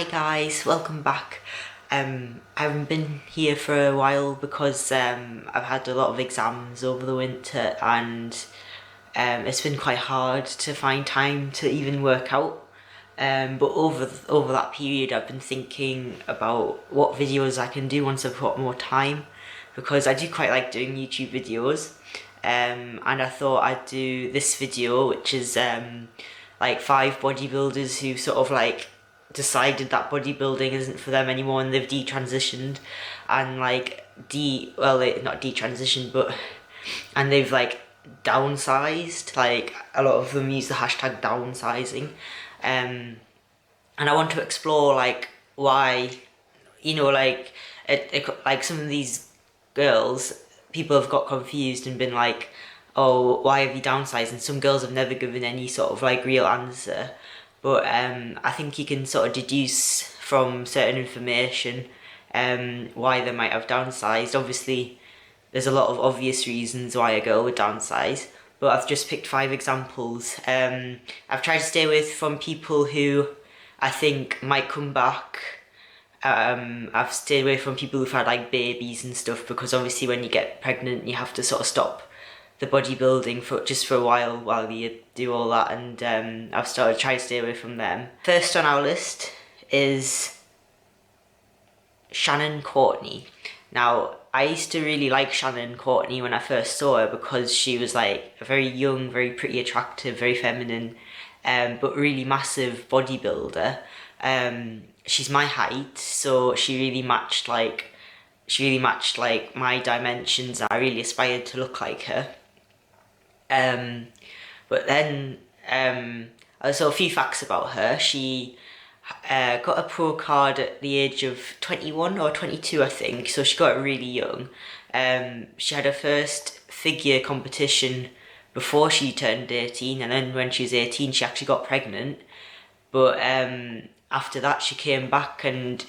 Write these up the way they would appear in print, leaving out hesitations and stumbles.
Hi guys, welcome back. I haven't been here for a while because I've had a lot of exams over the winter and it's been quite hard to find time to even work out. But over that period I've been thinking about what videos I can do once I've got more time, because I do quite like doing YouTube videos. And I thought I'd do this video, which is like 5 bodybuilders who sort of like decided that bodybuilding isn't for them anymore and they've detransitioned and like not detransitioned, but and they've like downsized. Like a lot of them use the hashtag downsizing, and I want to explore like why, like like some of these girls, people have got confused and been like, oh, why have you downsized? And some girls have never given any sort of like real answer. But I think you can sort of deduce from certain information why they might have downsized. Obviously, there's a lot of obvious reasons why a girl would downsize, but I've just picked 5 examples. I've tried to stay away from people who I think might come back. I've stayed away from people who've had like babies and stuff, because obviously when you get pregnant you have to sort of stop the bodybuilding for a while you do all that, and I've started trying to stay away from them. First on our list is Shannon Courtney. Now, I used to really like Shannon Courtney when I first saw her, because she was like a very young, very pretty, attractive, very feminine, but really massive bodybuilder. She's my height, so she really matched like my dimensions. I really aspired to look like her. But then, so a few facts about her. She got a pro card at the age of 21 or 22, I think, so she got it really young. She had her first figure competition before she turned 18, and then when she was 18 she actually got pregnant. But after that she came back, and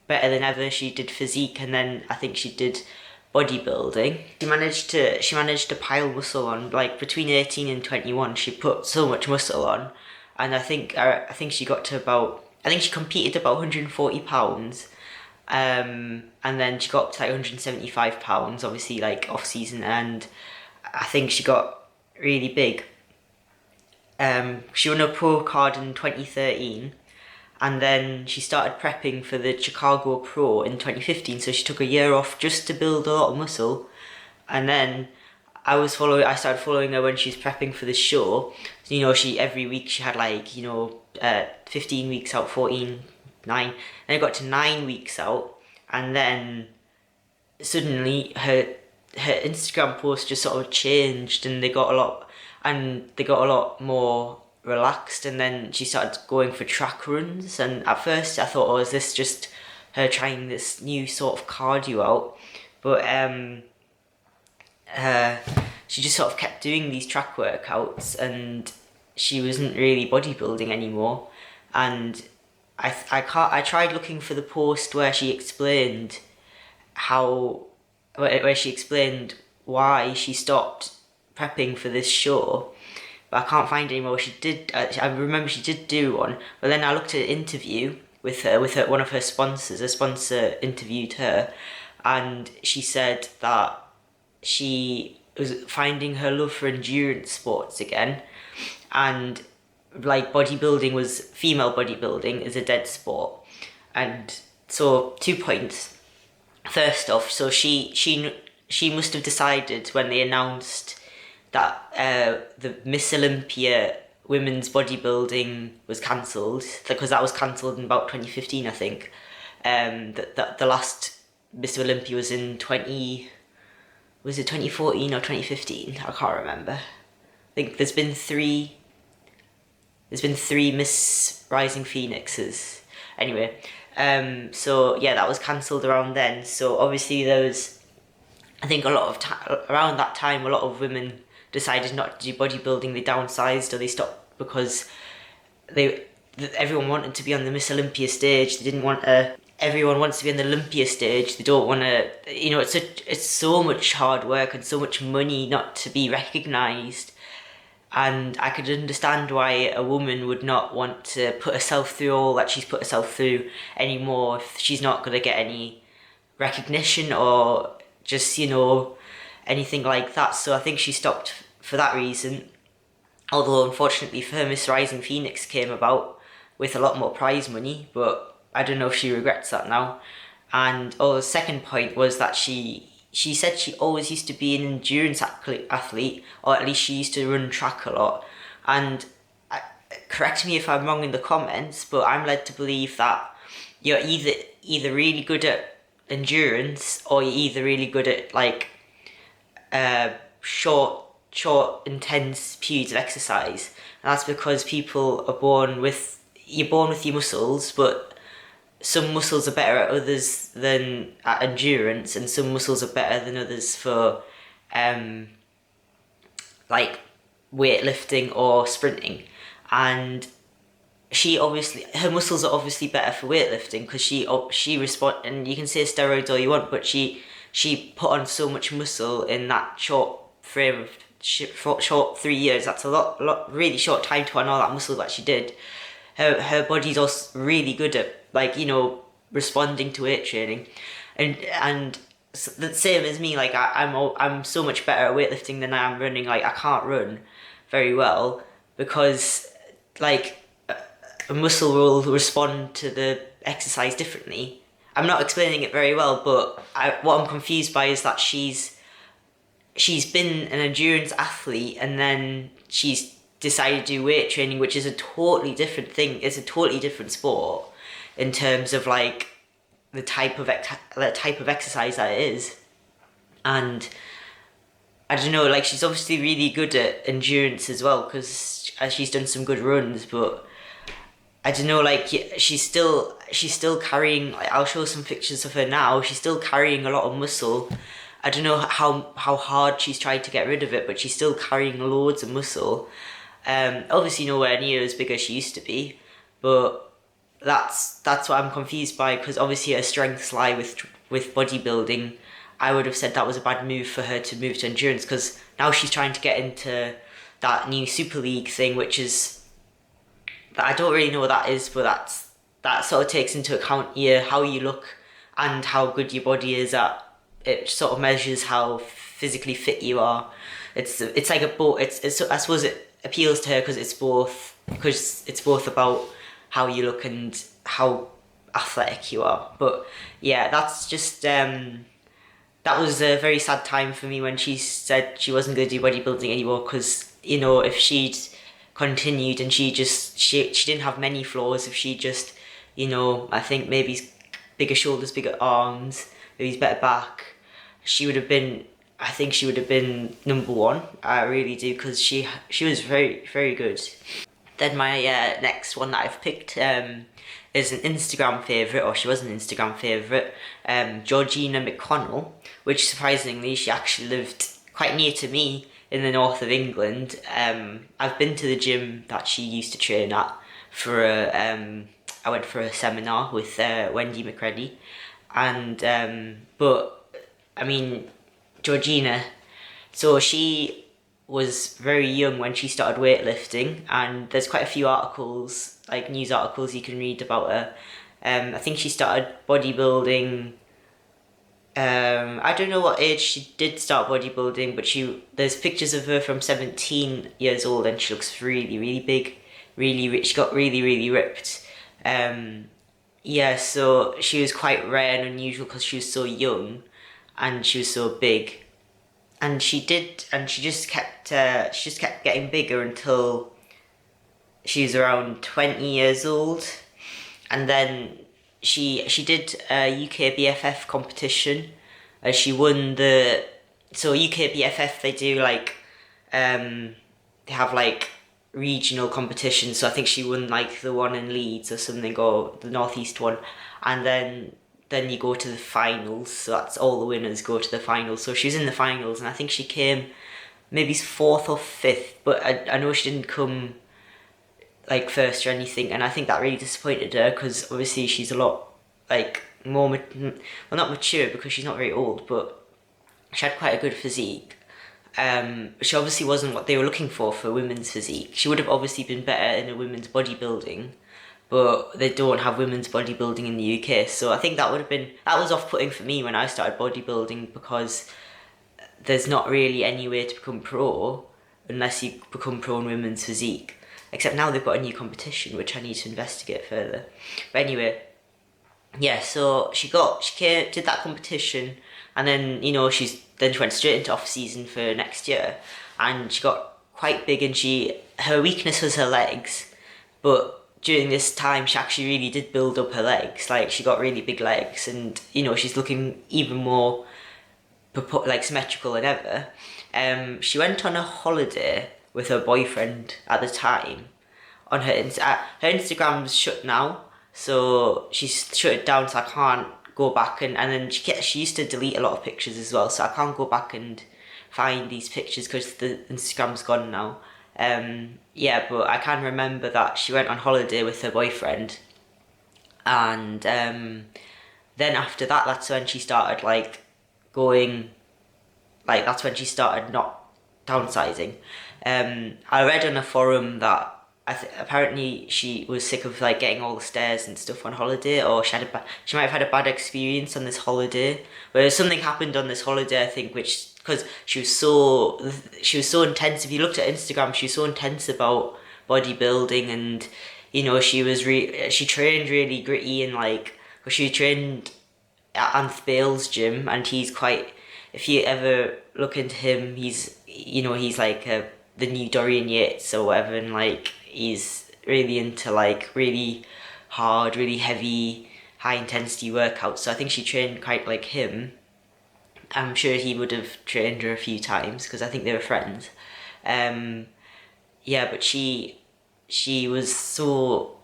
better than ever, she did physique, and then I think she did bodybuilding. She managed to pile muscle on. Like between 18 and 21 she put so much muscle on, and I think she got to about, I think she competed about 140 pounds, and then she got up to like 175 pounds, obviously like off season, and I think she got really big. She won a pro card in 2013, and then she started prepping for the Chicago Pro in 2015, so she took a year off just to build a lot of muscle. And then I started following her when she was prepping for the show. She every week she had like 15 weeks out, 14, 9, then it got to 9 weeks out, and then suddenly her Instagram posts just sort of changed, and they got a lot more relaxed, and then she started going for track runs, and at first I thought, oh, is this just her trying this new sort of cardio out? But she just sort of kept doing these track workouts, and she wasn't really bodybuilding anymore. And I tried looking for the post where she explained why she stopped prepping for this show, but I can't find any more. She did. I remember she did do one, but then I looked at an interview with her. One of her sponsors. A sponsor interviewed her, and she said that she was finding her love for endurance sports again, and like female bodybuilding is a dead sport. And so 2 points. First off, so she must have decided when they announced that the Miss Olympia women's bodybuilding was cancelled, because that was cancelled in about 2015, I think. That the last Miss Olympia was in 2014 or 2015? I can't remember. I think there's been three Miss Rising Phoenixes. Anyway, so yeah, that was cancelled around then. So obviously there was, I think around that time, a lot of women decided not to do bodybuilding. They downsized, or they stopped because everyone wanted to be on the Miss Olympia stage. They didn't want everyone wants to be on the Olympia stage. They don't want to, it's so much hard work and so much money not to be recognised. And I could understand why a woman would not want to put herself through all that she's put herself through anymore if she's not going to get any recognition or just, anything like that. So I think she stopped for that reason. Although, unfortunately for her, Miss Rising Phoenix came about with a lot more prize money, but I don't know if she regrets that now. And the second point was that she said she always used to be an endurance athlete, or at least she used to run track a lot. And correct me if I'm wrong in the comments, but I'm led to believe that you're either really good at endurance, or you're either really good at like short intense periods of exercise. And that's because people are born with your muscles, but some muscles are better at others than at endurance, and some muscles are better than others for like weightlifting or sprinting. And her muscles are obviously better for weightlifting because she respond, and you can say steroids all you want, but she put on so much muscle in that short frame of short 3 years. That's a lot really short time to put on all that muscle that she did. Her body's also really good at responding to weight training, and the same as me. Like I'm so much better at weightlifting than I am running. Like I can't run very well because like a muscle will respond to the exercise differently. I'm not explaining it very well, but what I'm confused by is that she's been an endurance athlete and then she's decided to do weight training, which is a totally different thing. It's a totally different sport in terms of like the type of exercise that it is. And I don't know, like she's obviously really good at endurance as well because she's done some good runs, but I don't know, like she's still carrying, like, I'll show some pictures of her now, she's still carrying a lot of muscle. I don't know how hard she's tried to get rid of it, but she's still carrying loads of muscle. Obviously nowhere near as big as she used to be, but that's what I'm confused by, because obviously her strengths lie with bodybuilding. I would have said that was a bad move for her to move to endurance, because now she's trying to get into that new Super League thing, which is, I don't really know what that is, but that sort of takes into account how you look and how good your body is at. It sort of measures how physically fit you are. It's like a both. It's I suppose it appeals to her because it's both about how you look and how athletic you are. But yeah, that's just that was a very sad time for me when she said she wasn't going to do bodybuilding anymore, because if she'd continued and she didn't have many flaws, if she just I think maybe bigger shoulders, bigger arms, maybe better back, I think she would have been number one. I really do, because she was very, very good. Then my next one that I've picked is an Instagram favourite, or she was an Instagram favourite, Georgina Mcconnell, which surprisingly she actually lived quite near to me in the north of England. I've been to the gym that she used to train at I went for a seminar with Wendy McCready, and but I mean Georgina, so she was very young when she started weightlifting, and there's quite a few articles, like news articles you can read about her. I think she started bodybuilding, I don't know what age she did start bodybuilding, but there's pictures of her from 17 years old and she looks really, really big, really rich. She got really, really ripped. Yeah, so she was quite rare and unusual because she was so young and she was so big. And she just kept getting bigger until she was around 20 years old. And then she did a UK BFF competition. She won so UK BFF, they do like, they have like regional competitions. So I think she won like the one in Leeds or something, or the Northeast one. And then you go to the finals. So that's all the winners go to the finals. So she was in the finals, and I think she came maybe 4th or 5th, but I know she didn't come like first or anything, and I think that really disappointed her, because obviously she's a lot like more well, not mature because she's not very old, but she had quite a good physique, she obviously wasn't what they were looking for women's physique. She would have obviously been better in a women's bodybuilding, but they don't have women's bodybuilding in the UK. So I think that was off-putting for me when I started bodybuilding, because there's not really any way to become pro unless you become pro in women's physique. Except now they've got a new competition, which I need to investigate further. But anyway, yeah, so she did that competition, and then, she went straight into off season for next year, and she got quite big, and her weakness was her legs, but during this time she actually really did build up her legs. Like, she got really big legs, and she's looking even more symmetrical than ever. She went on a holiday with her boyfriend at the time. On her Instagram's shut now, so she's shut it down, so I can't go back, and then she used to delete a lot of pictures as well, so I can't go back and find these pictures because the Instagram's gone now. Yeah, but I can remember that she went on holiday with her boyfriend, and then after that, that's when she started that's when she started not downsizing. I read on a forum that apparently she was sick of getting all the stares and stuff on holiday, or she might have had a bad experience on this holiday, where something happened on this holiday, I think, which, because she was so intense. If you looked at Instagram, she was so intense about bodybuilding, and she trained really gritty, and cause she trained at Anth Bale's gym, and he's quite, if you ever look into him, he's the new Dorian Yates or whatever, and he's really into really hard, really heavy, high intensity workouts. So I think she trained quite like him. I'm sure he would have trained her a few times because I think they were friends. Yeah, but she was so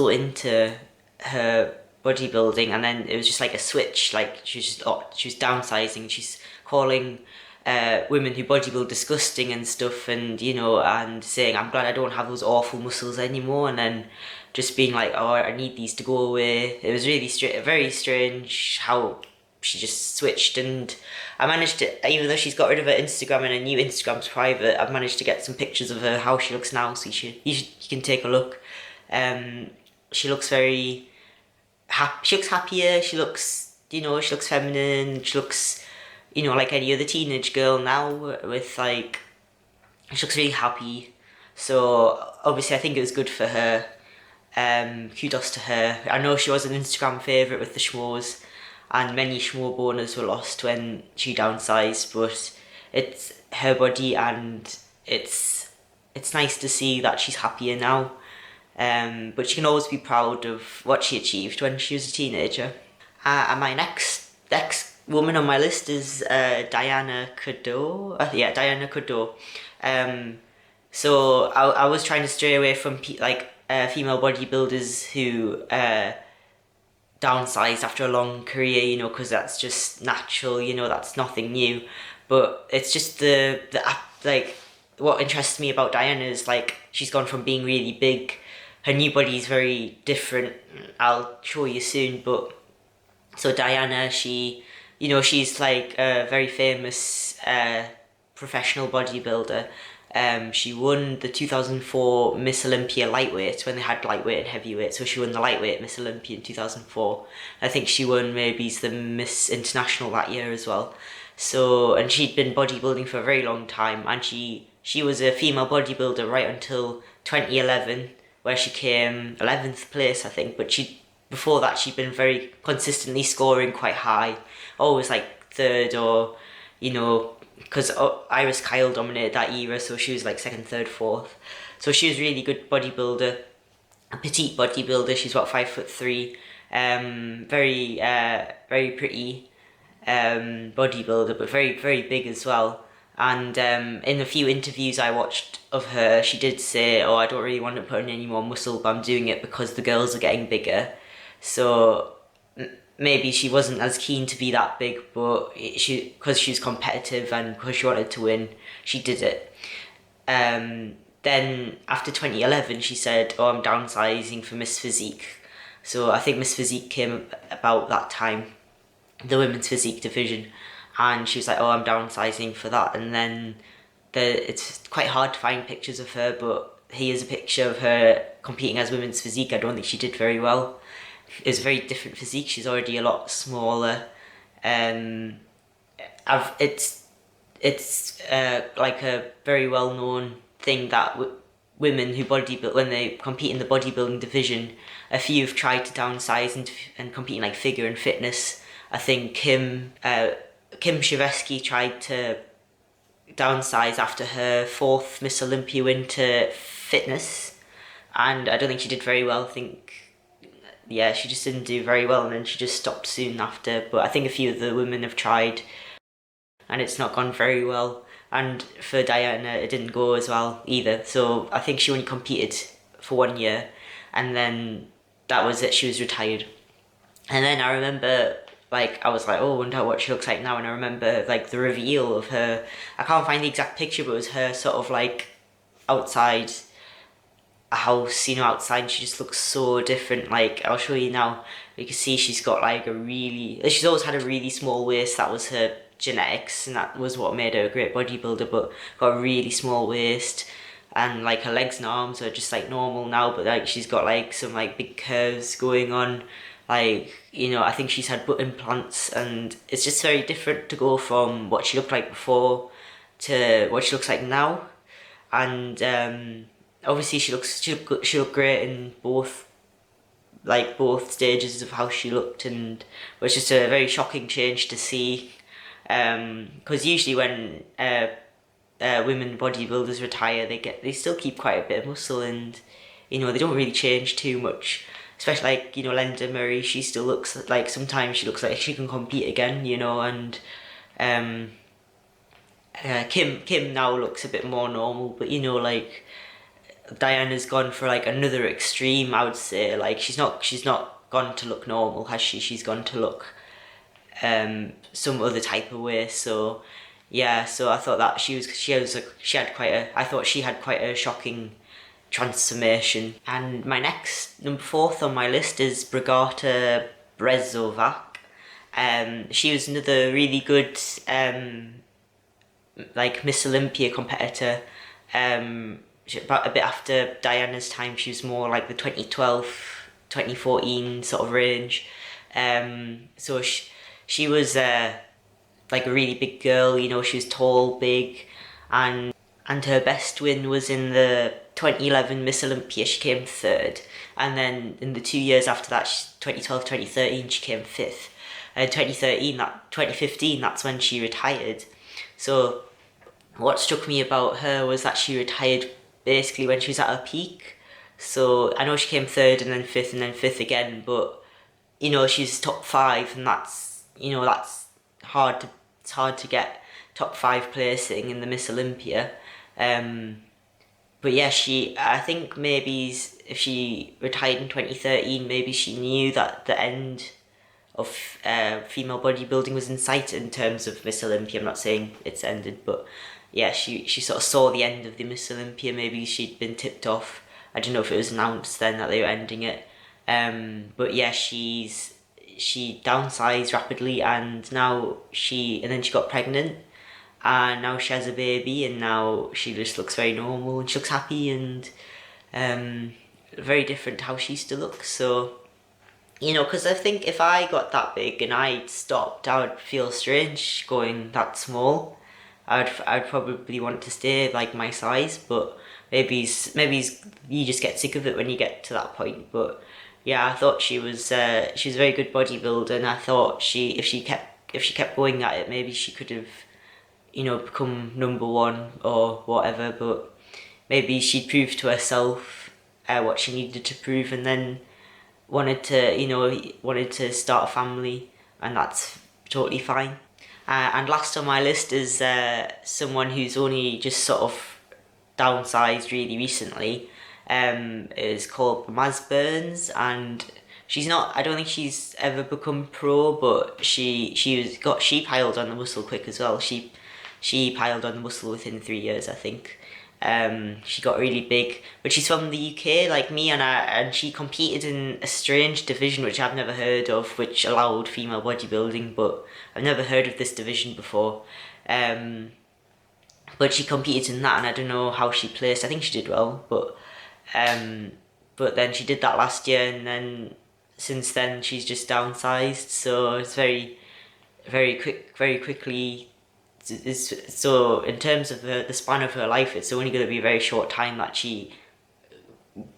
into her bodybuilding, and then it was just a switch. She was downsizing. She's calling women who bodybuild disgusting and stuff, and and saying, I'm glad I don't have those awful muscles anymore, and then just being oh, I need these to go away. It was really very strange how she just switched, and I managed to, even though she's got rid of her Instagram and her new Instagram's private, I've managed to get some pictures of her, how she looks now, so you can take a look. She looks she looks happier, she looks feminine, she looks like any other teenage girl now, with she looks really happy. So obviously I think it was good for her. Kudos to her. I know she was an Instagram favourite with the schmoes, and many schmo boners were lost when she downsized, but it's her body, and it's nice to see that she's happier now. But she can always be proud of what she achieved when she was a teenager. And my next woman on my list is Diana Cadot. Diana Cadot. So I was trying to stray away from female bodybuilders who downsized after a long career, because that's just natural, that's nothing new. But it's just what interests me about Diana is she's gone from being really big. Her new body is very different. I'll show you soon. But so Diana, she's a very famous professional bodybuilder. She won the 2004 Miss Olympia lightweight when they had lightweight and heavyweight. So she won the lightweight Miss Olympia in 2004. I think she won maybe the Miss International that year as well. So, and she'd been bodybuilding for a very long time, and she was a female bodybuilder right until 2011, where she came 11th place, I think. But before that, she'd been very consistently scoring quite high, always third, or because Iris Kyle dominated that era, so she was second, third, fourth. So she was a really good bodybuilder, a petite bodybuilder. She's about 5'3", very pretty bodybuilder, but very, very big as well. And in a few interviews I watched of her, she did say, "Oh, I don't really want to put on any more muscle, but I'm doing it because the girls are getting bigger." So maybe she wasn't as keen to be that big, but because she was competitive and because she wanted to win, she did it. Then after 2011, she said, "Oh, I'm downsizing for Miss Physique." So I think Miss Physique came about that time, the women's physique division. and she was like, oh, I'm downsizing for that. And then it's quite hard to find pictures of her, but here's a picture of her competing as women's physique. I don't think she did very well. It was a very different physique. She's already a lot smaller. It's like a very well known thing that women who bodybuild, when they compete in the bodybuilding division, a few have tried to downsize and compete in like figure and fitness. I think Kim Schiavesky tried to downsize after her 4th Miss Olympia win to fitness, and I don't think she did very well. I think, yeah, she just didn't do very well, and then she just stopped soon after. But I think a few of the women have tried, and it's not gone very well. And for Diana, it didn't go as well either. So I think she only competed for 1 year, and then that was it. She was retired. And then I remember, like, I was like, oh, I wonder what she looks like now. And I remember, like, the reveal of her. I can't find the exact picture, but it was her sort of like outside a house, outside, and she just looks so different. Like, I'll show you now. You can see she's got like she's always had a really small waist. That was her genetics, and that was what made her a great bodybuilder, but got a really small waist, and like her legs and arms are just like normal now, but like she's got like some like big curves going on. Like, I think she's had butt implants, and it's just very different to go from what she looked like before to what she looks like now. And obviously she looked great in both stages of how she looked, and it was just a very shocking change to see, because usually when women bodybuilders retire, they still keep quite a bit of muscle, and they don't really change too much. Especially like Linda Murray, she still looks like, sometimes she looks like she can compete again, and Kim now looks a bit more normal, but like Diana's gone for like another extreme, I would say. Like she's not gone to look normal, has she? She's gone to look some other type of way. So yeah, so I thought that I thought she had quite a shocking transformation. And my next, number 4th on my list, is Brigata Brezovac. She was another really good like Miss Olympia competitor. About a bit after Diana's time, she was more like the 2012, 2014 sort of range. So she was like a really big girl, she was tall, big, and her best win was in the 2011 Miss Olympia. She came 3rd, and then in the 2 years after that, 2012, 2013, she came 5th. 2015, that's when she retired. So what struck me about her was that she retired basically when she was at her peak. So I know she came 3rd and then 5th and then 5th again, but she's top 5, and that's it's hard to get top 5 placing in the Miss Olympia. But yeah, I think maybe if she retired in 2013, maybe she knew that the end of female bodybuilding was in sight in terms of Miss Olympia. I'm not saying it's ended, but yeah, she sort of saw the end of the Miss Olympia. Maybe she'd been tipped off. I don't know if it was announced then that they were ending it. But yeah, she downsized rapidly, and then she got pregnant, and now she has a baby, and now she just looks very normal, and she looks happy, and very different to how she used to look. So, because I think if I got that big and I stopped, I would feel strange going that small. I'd probably want to stay like my size, but maybe you just get sick of it when you get to that point. But yeah, I thought she was a very good bodybuilder, and I thought if she kept going at it, maybe she could have become number 1 or whatever. But maybe she'd proved to herself what she needed to prove, and then wanted to start a family, and that's totally fine. And last on my list is someone who's only just sort of downsized really recently. Is called Maz Burns, and I don't think she's ever become pro, but she piled on the muscle quick as well. She piled on the muscle within 3 years, I think. She got really big, but she's from the UK like me, and she competed in a strange division which I've never heard of, which allowed female bodybuilding, but I've never heard of this division before. But she competed in that, and I don't know how she placed. I think she did well, but then she did that last year, and then since then she's just downsized. So it's very quickly. So in terms of the span of her life, it's only going to be a very short time that she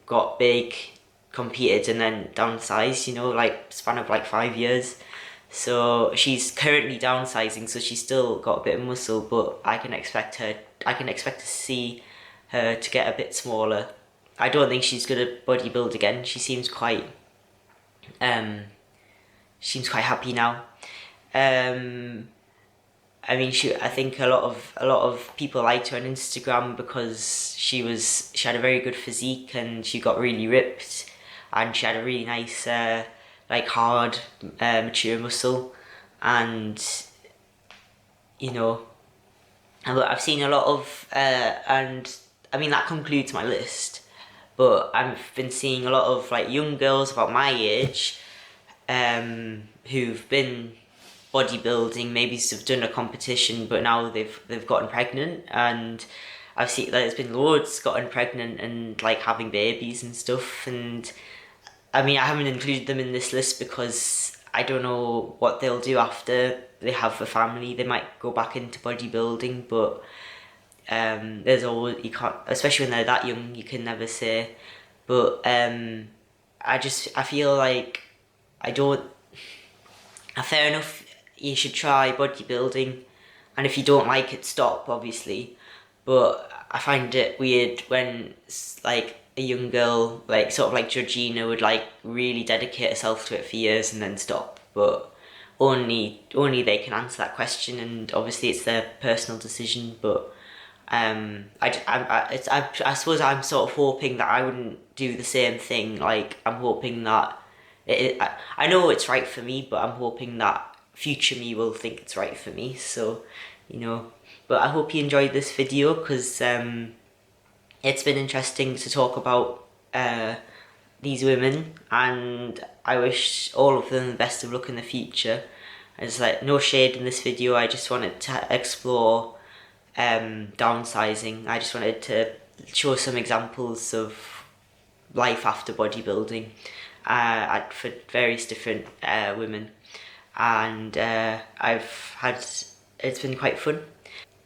got big, competed, and then downsized. You know, like span of like 5 years. So she's currently downsizing, so she's still got a bit of muscle, but I can expect to see her to get a bit smaller. I don't think she's gonna bodybuild again. She seems quite happy now. I mean, I think a lot of people liked her on Instagram because she had a very good physique, and she got really ripped, and she had a really nice like hard mature muscle, and you know, I've seen a lot of and I mean that concludes my list, but I've been seeing a lot of like young girls about my age who've been bodybuilding, maybe have done a competition, but now they've gotten pregnant, and I've seen that there's been loads gotten pregnant and like having babies and stuff. And I mean, I haven't included them in this list because I don't know what they'll do after they have a family. They might go back into bodybuilding, but there's always, you can't, especially when they're that young, you can never say. But I feel like fair enough, you should try bodybuilding, and if you don't like it, stop, obviously. But I find it weird when like a young girl, like sort of like Georgina, would like really dedicate herself to it for years and then stop. But only they can answer that question, and obviously it's their personal decision. But I suppose I'm sort of hoping that I wouldn't do the same thing. Like I'm hoping that I know it's right for me, but I'm hoping that future me will think it's right for me. So, you know, but I hope you enjoyed this video, because it's been interesting to talk about these women, and I wish all of them the best of luck in the future. It's like no shade in this video. I just wanted to explore downsizing. I just wanted to show some examples of life after bodybuilding for various different women, and it's been quite fun.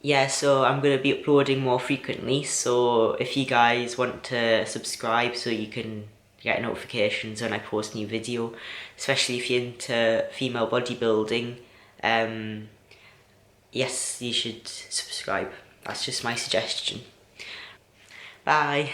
Yeah, so I'm going to be uploading more frequently, so if you guys want to subscribe so you can get notifications when I post a new video, especially if you're into female bodybuilding, yes, you should subscribe. That's just my suggestion. Bye.